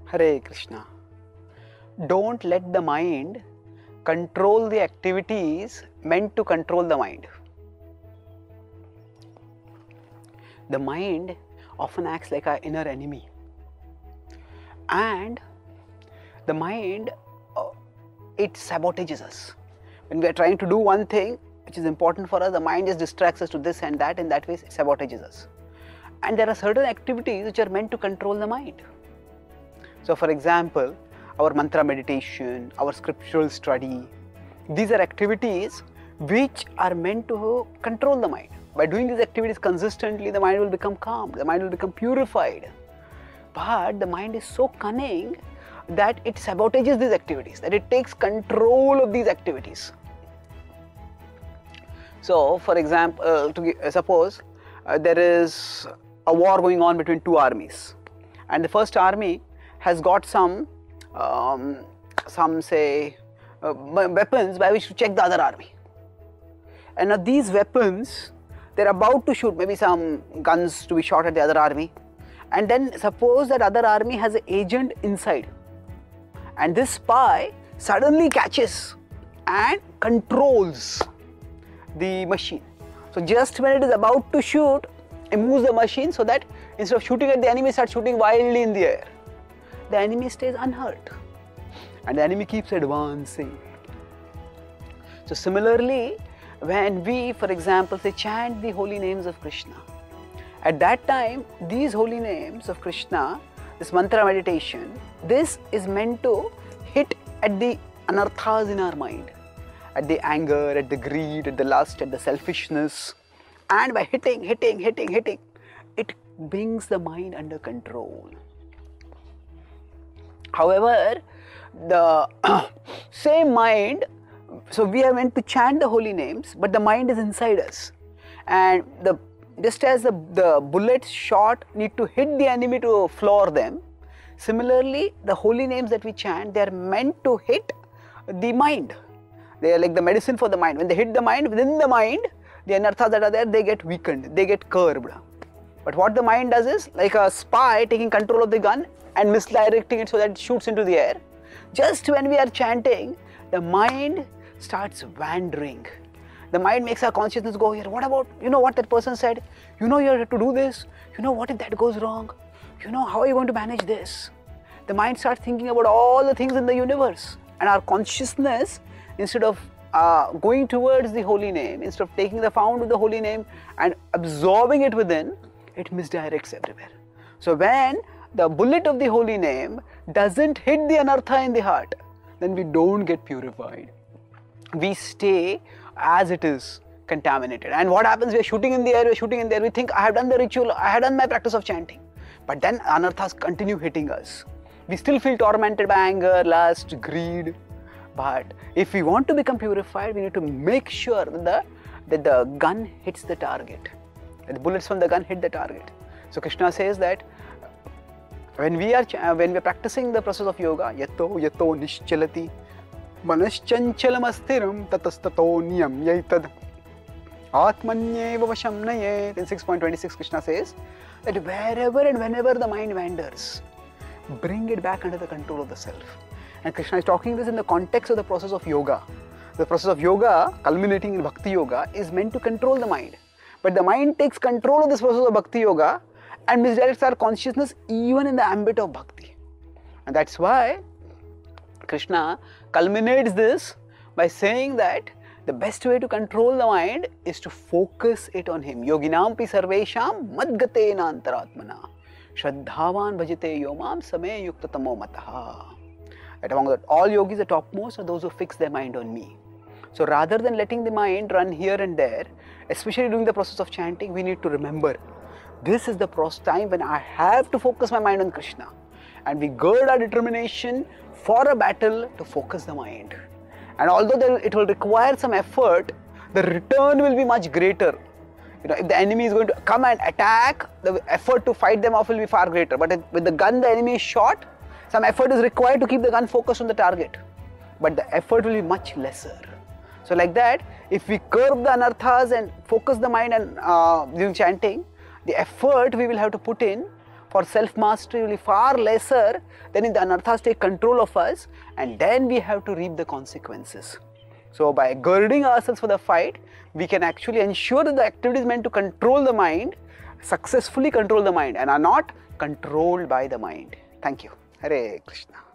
Hare Krishna. Don't let the mind control the activities meant to control the mind. The mind often acts like our inner enemy. And the mind, it sabotages us. When we are trying to do one thing which is important for us, the mind just distracts us to this and that, in that way it sabotages us. And there are certain activities which are meant to control the mind. So for example, our mantra meditation, our scriptural study, these are activities which are meant to control the mind. By doing these activities consistently, the mind will become calm, the mind will become purified. But the mind is so cunning that it sabotages these activities, that it takes control of these activities. So for example, suppose there is a war going on between two armies, and the first army has got some say weapons by which to check the other army. And now these weapons, they're about to shoot, maybe some guns to be shot at the other army. And then suppose that other army has an agent inside, and this spy suddenly catches and controls the machine. So just when it is about to shoot, it moves the machine so that instead of shooting at the enemy, starts shooting wildly in the air. The enemy stays unhurt and the enemy keeps advancing. So similarly, when we, for example, say chant the holy names of Krishna, at that time these holy names of Krishna, this mantra meditation, this is meant to hit at the anarthas in our mind, at the anger, at the greed, at the lust, at the selfishness, and by hitting, it brings the mind under control. However, the same mind, so we are meant to chant the holy names, but the mind is inside us, and just as the bullets shot need to hit the enemy to floor them, similarly the holy names that we chant, they are meant to hit the mind. They are like the medicine for the mind. When they hit the mind, within the mind, the anarthas that are there, they get weakened, they get curbed. But what the mind does is, like a spy taking control of the gun and misdirecting it so that it shoots into the air. Just when we are chanting, the mind starts wandering. The mind makes our consciousness go here. What about, what that person said? You have to do this. What if that goes wrong? How are you going to manage this? The mind starts thinking about all the things in the universe. And our consciousness, instead of going towards the holy name, instead of taking the fount of the holy name and absorbing it within, it misdirects everywhere. So when the bullet of the holy name doesn't hit the anartha in the heart, then we don't get purified. We stay as it is, contaminated. And what happens? We are shooting in the air, we think, I have done the ritual, I have done my practice of chanting. But then anarthas continue hitting us. We still feel tormented by anger, lust, greed. But if we want to become purified, we need to make sure that the gun hits the target, that the bullets from the gun hit the target. So Krishna says that when we are practicing the process of yoga, yato nischalati manaschanchala astiram tatastato niyam yaitad atmanyeva vasham nayet. In 6.26, Krishna says that wherever and whenever the mind wanders, bring it back under the control of the self. And Krishna is talking this in the context of the process of yoga. The process of yoga, culminating in Bhakti Yoga, is meant to control the mind. But the mind takes control of this process of Bhakti Yoga and misdirects our consciousness even in the ambit of Bhakti. And that's why Krishna culminates this by saying that the best way to control the mind is to focus it on Him. Yoginam pi sarvesham madgatena antaratmana shraddhavan bhajate yomam same yuktatamo mataha. That among all yogis, the topmost are those who fix their mind on me. So rather than letting the mind run here and there, especially during the process of chanting, we need to remember, this is the time when I have to focus my mind on Krishna. And we gird our determination for a battle to focus the mind. And although it will require some effort, the return will be much greater. If the enemy is going to come and attack, the effort to fight them off will be far greater. But with the gun, the enemy is shot, some effort is required to keep the gun focused on the target. But the effort will be much lesser. So like that, if we curb the anarthas and focus the mind and during chanting, the effort we will have to put in For self-mastery will be far lesser than if the anarthas take control of us, and then we have to reap the consequences. So by girding ourselves for the fight, we can actually ensure that the activities meant to control the mind successfully control the mind and are not controlled by the mind. Thank you. Hare Krishna.